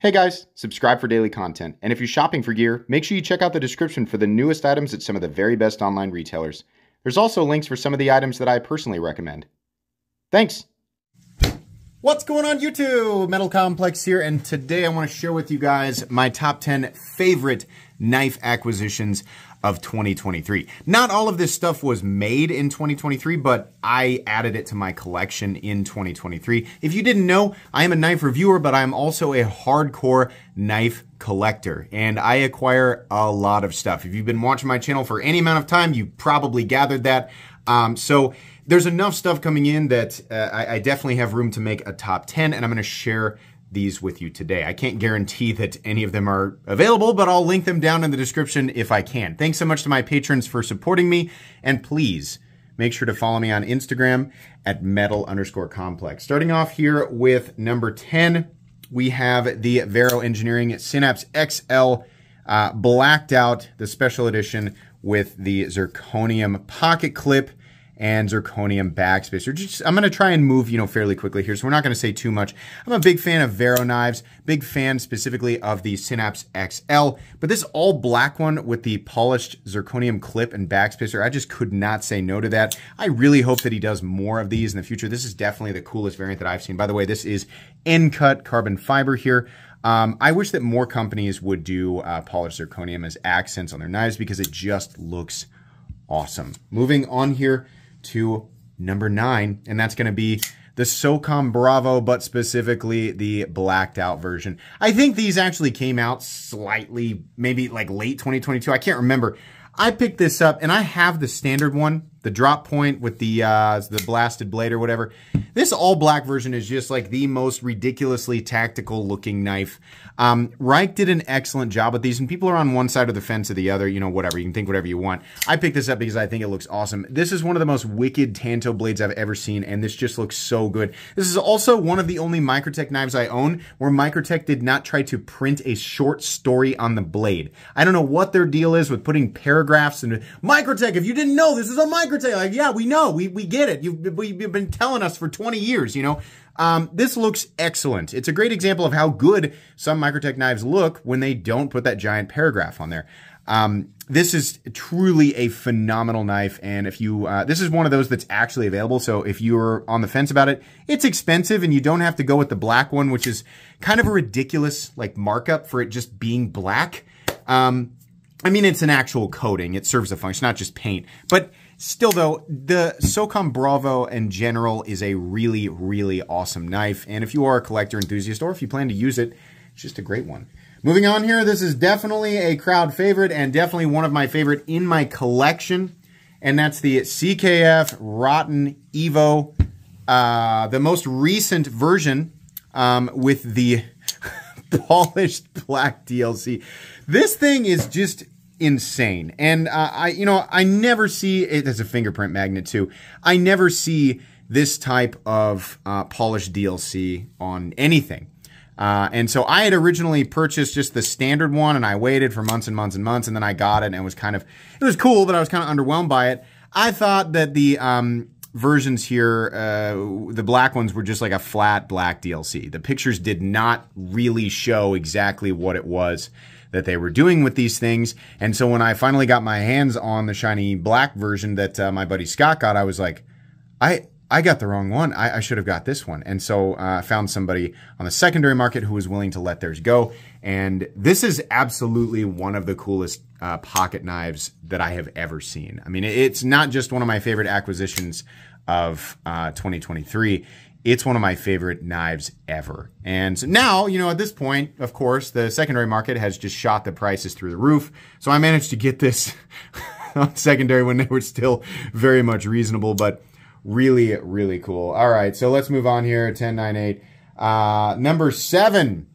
Hey guys, subscribe for daily content, and if you're shopping for gear, make sure you check out the description for the newest items at some of the very best online retailers. There's also links for some of the items that I personally recommend. Thanks! What's going on YouTube? Metal Complex here, and today I want to share with you guys my top 10 favorite knife acquisitions of 2023. Not all of this stuff was made in 2023, but I added it to my collection in 2023. If you didn't know, I am a knife reviewer, but I'm also a hardcore knife collector, and I acquire a lot of stuff. If you've been watching my channel for any amount of time, you probably gathered that. So there's enough stuff coming in that I definitely have room to make a top 10, and I'm going to share these with you today. I can't guarantee that any of them are available, but I'll link them down in the description if I can. Thanks so much to my patrons for supporting me, and please make sure to follow me on Instagram at metal_complex. Starting off here with number 10, we have the Vero Engineering Synapse XL blacked out, the special edition with the zirconium pocket clip and zirconium backspacer. I'm going to try and move, fairly quickly here, so we're not going to say too much. I'm a big fan of Vero knives, big fan specifically of the Synapse XL, but this all black one with the polished zirconium clip and backspacer, I just could not say no to that. I really hope that he does more of these in the future. This is definitely the coolest variant that I've seen. By the way, this is end-cut carbon fiber here. I wish that more companies would do polished zirconium as accents on their knives because it just looks awesome. Moving on here to number 9, and that's going to be the SOCOM Bravo, but specifically the blacked out version. I think these actually came out slightly, maybe like late 2022. I can't remember. I picked this up, and I have the standard one, the drop point with the blasted blade or whatever. This all black version is just like the most ridiculously tactical looking knife. Riot did an excellent job with these, and people are on one side of the fence or the other, whatever. You can think whatever you want. I picked this up because I think it looks awesome. This is one of the most wicked Tanto blades I've ever seen, and this just looks so good. This is also one of the only Microtech knives I own where Microtech did not try to print a short story on the blade. I don't know what their deal is with putting paragraphs and Microtech, if you didn't know, this is a Microtech. Like, yeah, we know, we get it. You've been telling us for 20 years, This looks excellent. It's a great example of how good some Microtech knives look when they don't put that giant paragraph on there. This is truly a phenomenal knife, and if you, this is one of those that's actually available, so if you're on the fence about it, it's expensive, and you don't have to go with the black one, which is kind of a ridiculous, markup for it just being black. I mean, it's an actual coating. It serves a function, not just paint. But still, though, the SOCOM Bravo in general is a really, really awesome knife. And if you are a collector enthusiast or if you plan to use it, it's just a great one. Moving on here, this is definitely a crowd favorite and definitely one of my favorite in my collection. And that's the KEF Rotten Evo, the most recent version with the polished black DLC. This thing is just insane, and I never see it as a fingerprint magnet too. I never see this type of polished DLC on anything, and so I had originally purchased just the standard one, and I waited for months and months and months, and then I got it, and it was it was cool, but I was kind of underwhelmed by it. I thought that the versions here, the black ones were just like a flat black DLC. The pictures did not really show exactly what it was that they were doing with these things. And so when I finally got my hands on the shiny black version that my buddy Scott got, I was like, I got the wrong one. I should have got this one. And so I found somebody on the secondary market who was willing to let theirs go. And this is absolutely one of the coolest pocket knives that I have ever seen. I mean, it's not just one of my favorite acquisitions of 2023. It's one of my favorite knives ever. And so now, at this point, of course, the secondary market has just shot the prices through the roof. So I managed to get this on secondary when they were still very much reasonable, but really, really cool. All right, so let's move on here. 1098. Number 7,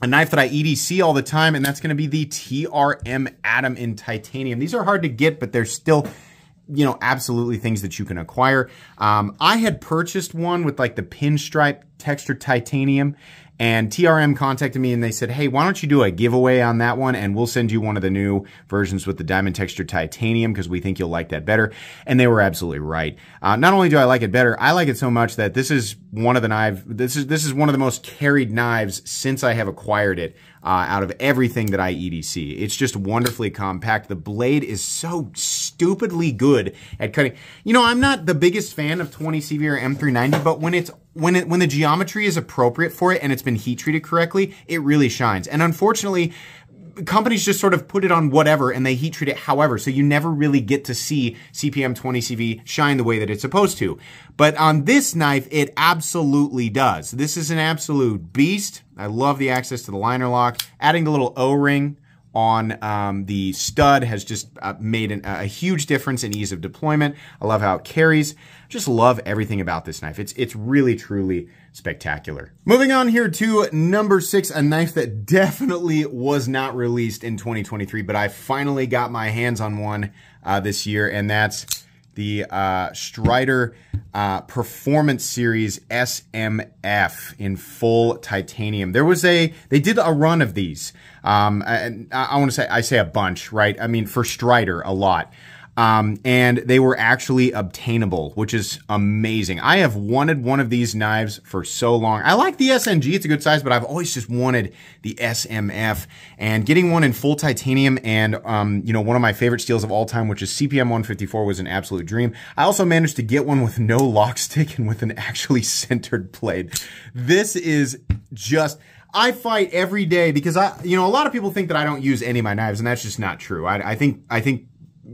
a knife that I EDC all the time, and that's going to be the TRM Atom in titanium. These are hard to get, but they're still, absolutely things that you can acquire. I had purchased one with like the pinstripe textured titanium, And TRM contacted me and they said, hey, why don't you do a giveaway on that one, and we'll send you one of the new versions with the diamond textured titanium because we think you'll like that better. And they were absolutely right. Not only do I like it better, I like it so much that this is one of the knives. This is one of the most carried knives since I have acquired it. Out of everything that I EDC. It's just wonderfully compact. The blade is so stupidly good at cutting. You know, I'm not the biggest fan of 20 CV or M390, but when the geometry is appropriate for it and it's been heat treated correctly, it really shines. And unfortunately, companies just sort of put it on whatever and they heat treat it however, so you never really get to see CPM 20CV shine the way that it's supposed to. But on this knife, it absolutely does. This is an absolute beast. I love the access to the liner lock. Adding the little O-ring on the stud has just made a huge difference in ease of deployment. I love how it carries. Just love everything about this knife. It's really, truly spectacular. Moving on here to number 6, a knife that definitely was not released in 2023, but I finally got my hands on one this year, and that's the Strider Performance Series SMF in full titanium. They did a run of these. I say a bunch, right? I mean, for Strider, a lot. And they were actually obtainable, which is amazing. I have wanted one of these knives for so long. I like the SNG, it's a good size, but I've always just wanted the SMF. And getting one in full titanium and, you know, one of my favorite steels of all time, which is CPM 154, was an absolute dream. I also managed to get one with no lock stick and with an actually centered blade. This is just... I fight every day because you know, a lot of people think that I don't use any of my knives, and that's just not true. I think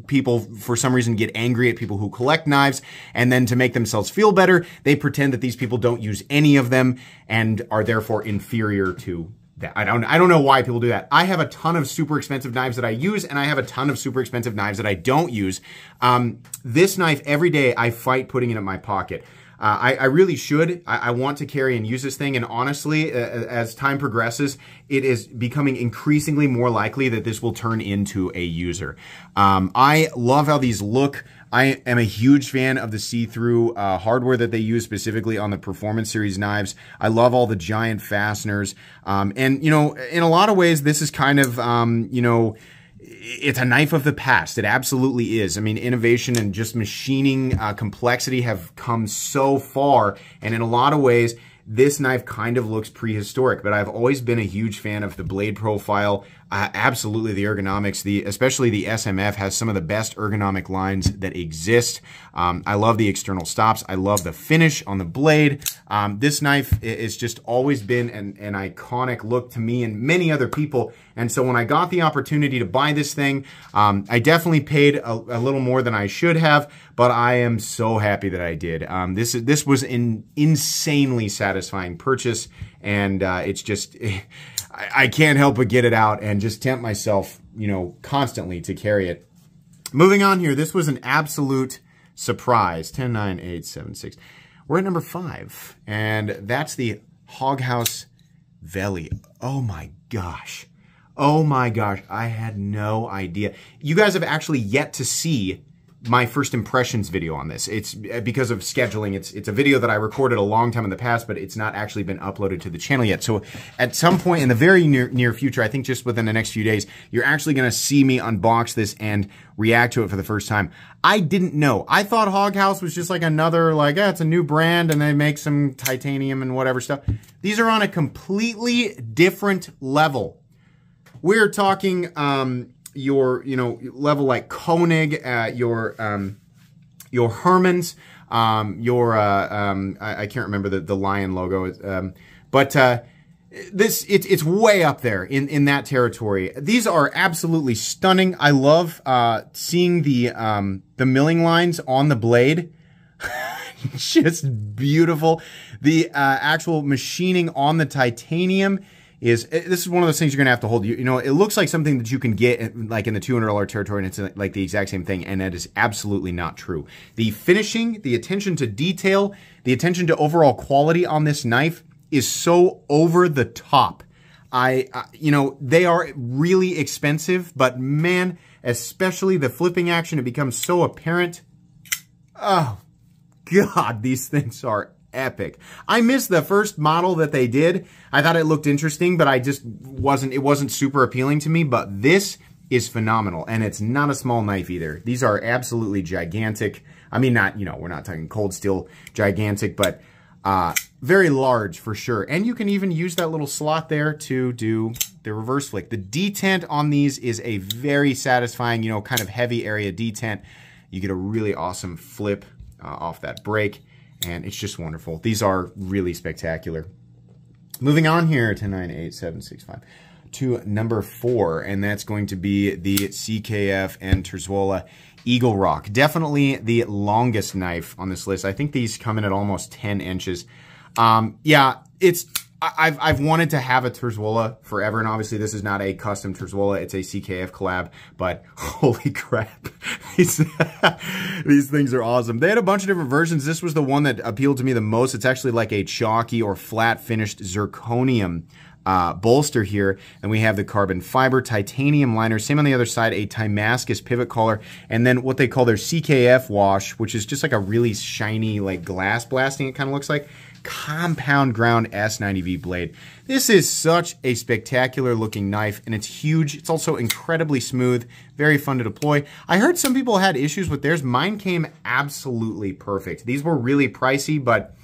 people, for some reason, get angry at people who collect knives, and then to make themselves feel better, they pretend that these people don't use any of them and are therefore inferior to that. I don't know why people do that. I have a ton of super expensive knives that I use, and I have a ton of super expensive knives that I don't use. This knife, every day, I fight putting it in my pocket. I really should. I want to carry and use this thing, and honestly, as time progresses, it is becoming increasingly more likely that this will turn into a user. I love how these look. I am a huge fan of the see-through hardware that they use specifically on the Performance Series knives. I love all the giant fasteners. And, you know, in a lot of ways, this is kind of, you know, it's a knife of the past. It absolutely is. I mean, innovation and just machining complexity have come so far. And in a lot of ways, this knife kind of looks prehistoric, but I've always been a huge fan of the blade profile. Absolutely the ergonomics, especially the SMF has some of the best ergonomic lines that exist. I love the external stops. I love the finish on the blade. This knife is just always been an iconic look to me and many other people. And so when I got the opportunity to buy this thing, I definitely paid a little more than I should have, but I am so happy that I did. This was an insanely satisfying purchase, and it's just... I can't help but get it out and just tempt myself, you know, constantly to carry it. Moving on here, this was an absolute surprise. 10, 9, 8, 7, 6. We're at number 5, and that's the Hoghouse Valley. Oh my gosh. Oh my gosh. I had no idea. You guys have actually yet to see my first impressions video on this. It's because of scheduling. It's a video that I recorded a long time in the past, but it's not actually been uploaded to the channel yet. So at some point in the very near future, I think just within the next few days, you're actually going to see me unbox this and react to it for the first time. I didn't know. I thought Hoghouse was just like another, like, it's a new brand and they make some titanium and whatever stuff. These are on a completely different level. We're talking, your, you know, level like Koenig, your Hermans, I can't remember the lion logo, but it's way up there in that territory. These are absolutely stunning. I love seeing the milling lines on the blade. Just beautiful. The actual machining on the titanium this is one of those things you're gonna have to hold. You know, it looks like something that you can get like in the $200 territory, and it's like the exact same thing, and that is absolutely not true. The finishing, the attention to detail, the attention to overall quality on this knife is so over the top. You know, they are really expensive, but man, especially the flipping action, it becomes so apparent. Oh God, these things are epic. I missed the first model that they did. I thought it looked interesting, but it wasn't super appealing to me, but this is phenomenal, and it's not a small knife either. These are absolutely gigantic. I mean, not, you know, we're not talking cold steel gigantic, but very large for sure. And you can even use that little slot there to do the reverse flick. The detent on these is a very satisfying, you know, kind of heavy area detent. You get a really awesome flip off that brake, and it's just wonderful. These are really spectacular. Moving on here to 98765 to number 4, and that's going to be the CKF and Terzuola Eagle Rock. Definitely the longest knife on this list. I think these come in at almost 10 inches. Yeah, I've wanted to have a Terzuola forever, and obviously this is not a custom Terzuola, it's a CKF collab, but holy crap, these things are awesome. They had a bunch of different versions. This was the one that appealed to me the most. It's actually like a chalky or flat finished zirconium bolster here, and we have the carbon fiber titanium liner. Same on the other side, a Damascus pivot collar, and then what they call their CKF wash, which is just like a really shiny, like glass blasting, it kind of looks like. Compound ground S90V blade. This is such a spectacular looking knife, and it's huge. It's also incredibly smooth, very fun to deploy. I heard some people had issues with theirs. Mine came absolutely perfect. These were really pricey, but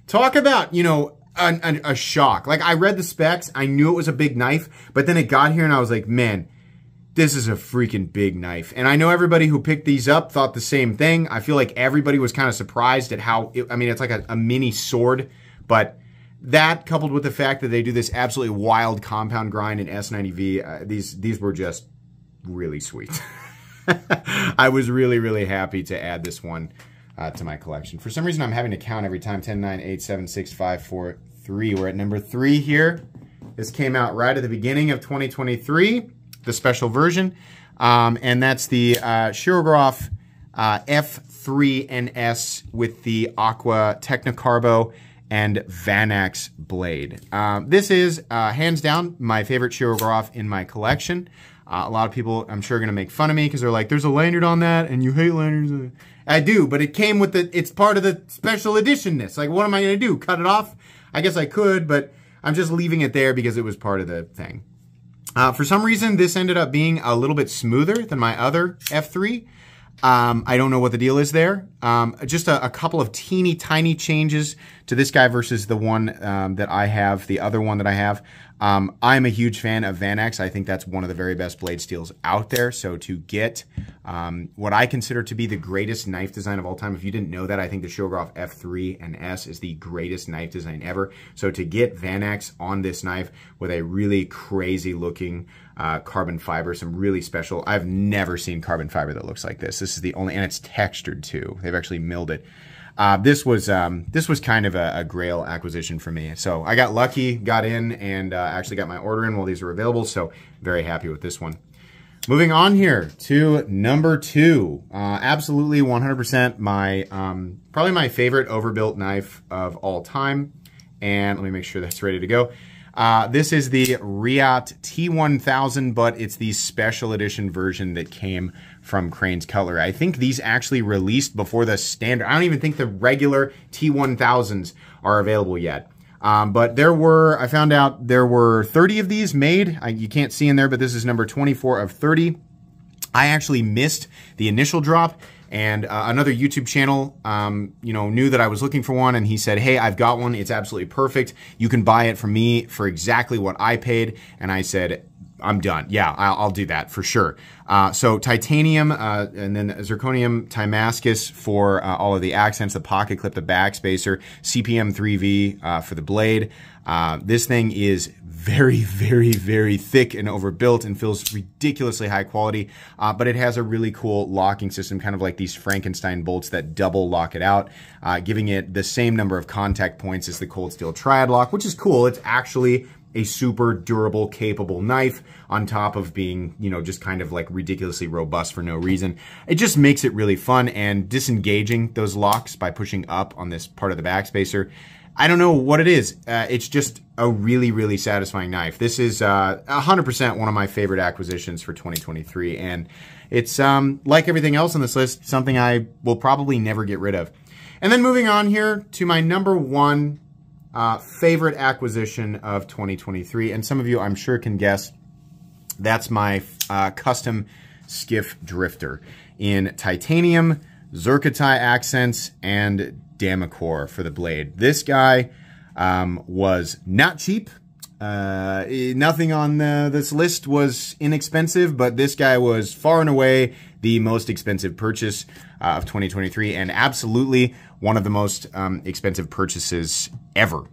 talk about, you know, a shock. Like, I read the specs, I knew it was a big knife, but then it got here and I was like, man, this is a freaking big knife. And I know everybody who picked these up thought the same thing. I feel like everybody was kind of surprised at how, I mean, it's like a mini sword, but that coupled with the fact that they do this absolutely wild compound grind in S90V, these were just really sweet. I was really, really happy to add this one to my collection. For some reason, I'm having to count every time. 10, 9, 8, 7, 6, 5, 4, 3. We're at number 3 here. This came out right at the beginning of 2023, the special version. And that's the chirograph F3NS with the Aqua Technocarbo and Vanax blade. This is, hands down, my favorite chirograph in my collection. A lot of people, I'm sure, are going to make fun of me because they're like, there's a lanyard on that, and you hate lanyards. I do, but it came with it's part of the special editionness. Like, what am I going to do? Cut it off? I guess I could, but I'm just leaving it there because it was part of the thing. For some reason, this ended up being a little bit smoother than my other F3. I don't know what the deal is there. Just a couple of teeny tiny changes to this guy versus the one that I have, the other one that I have. I'm a huge fan of Vanax. I think that's one of the very best blade steels out there. So to get what I consider to be the greatest knife design of all time, if you didn't know that, I think the Chirograph F3 and S is the greatest knife design ever. So to get Vanax on this knife with a really crazy looking carbon fiber, some really special, I've never seen carbon fiber that looks like this. This is the only, and it's textured too. They've actually milled it. This was kind of a grail acquisition for me. So I got lucky, got in, and actually got my order in while these were available. So very happy with this one. Moving on here to number 2. Absolutely 100% my, probably my favorite overbuilt knife of all time. And let me make sure that's ready to go. This is the Riot T1000, but it's the special edition version that came from Crane's Cutlery. I think these actually released before the standard. I don't even think the regular T1000s are available yet. But there were, I found out there were 30 of these made. You can't see in there, but this is number 24 of 30. I actually missed the initial drop. And another YouTube channel, you know, knew that I was looking for one, and he said, hey, I've got one. It's absolutely perfect. You can buy it from me for exactly what I paid. And I said, I'm done. Yeah, I'll do that for sure. So titanium and then zirconium Damascus for all of the accents, the pocket clip, the backspacer, CPM 3V for the blade. This thing is very, very, very thick and overbuilt and feels ridiculously high quality, but it has a really cool locking system, kind of like these Frankenstein bolts that double lock it out, giving it the same number of contact points as the cold steel triad lock, which is cool. It's actually a super durable, capable knife on top of being, you know, just kind of like ridiculously robust for no reason. It just makes it really fun, and disengaging those locks by pushing up on this part of the backspacer, I don't know what it is. It's just a really, really satisfying knife. This is 100% one of my favorite acquisitions for 2023, and it's, like everything else on this list, something I will probably never get rid of. And then moving on here to my number one favorite acquisition of 2023. And some of you, I'm sure, can guess. That's my custom skiff drifter in titanium, zircotai accents, and Damacor for the blade. This guy was not cheap. Nothing on this list was inexpensive, but this guy was far and away the most expensive purchase of 2023, and absolutely one of the most expensive purchases ever.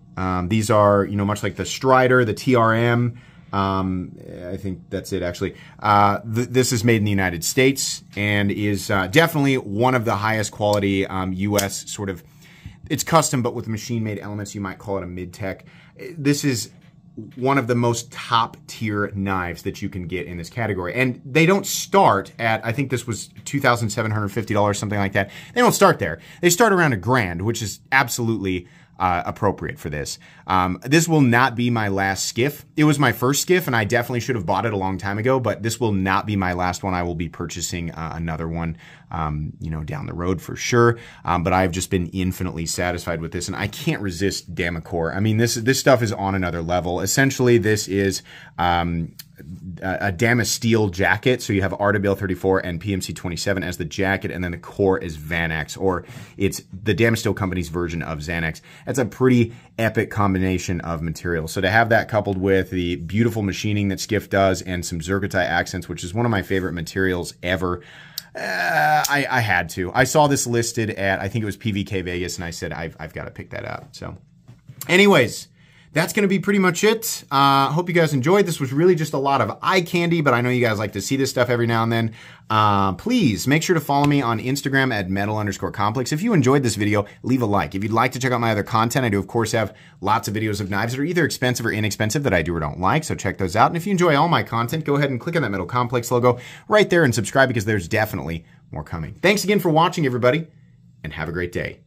These are, you know, much like the Strider, the TRM. I think that's it, actually. This is made in the United States and is definitely one of the highest quality U.S. sort of, it's custom, but with machine-made elements. You might call it a mid-tech. This is one of the most top-tier knives that you can get in this category. And they don't start at, I think this was $2,750, something like that. They don't start there. They start around $1,000, which is absolutely appropriate for this. This will not be my last skiff. It was my first skiff, and I definitely should have bought it a long time ago, but this will not be my last one. I will be purchasing another one, you know, down the road for sure. But I've just been infinitely satisfied with this, and I can't resist Damacor. I mean, this stuff is on another level. Essentially, this is a Damasteel jacket. So you have RWL 34 and PMC 27 as the jacket, and then the core is Vanax, or it's the Damasteel company's version of Xanax. That's a pretty epic combination of materials. So to have that coupled with the beautiful machining that Skiff does and some zircotai accents, which is one of my favorite materials ever, I had to. I saw this listed at, I think it was PVK Vegas, and I said, I've got to pick that up. So anyways, that's going to be pretty much it. Hope you guys enjoyed. This was really just a lot of eye candy, but I know you guys like to see this stuff every now and then. Please make sure to follow me on Instagram at metal_complex. If you enjoyed this video, leave a like. If you'd like to check out my other content, I do, of course, have lots of videos of knives that are either expensive or inexpensive that I do or don't like, so check those out. And if you enjoy all my content, go ahead and click on that Metal Complex logo right there and subscribe, because there's definitely more coming. Thanks again for watching, everybody, and have a great day.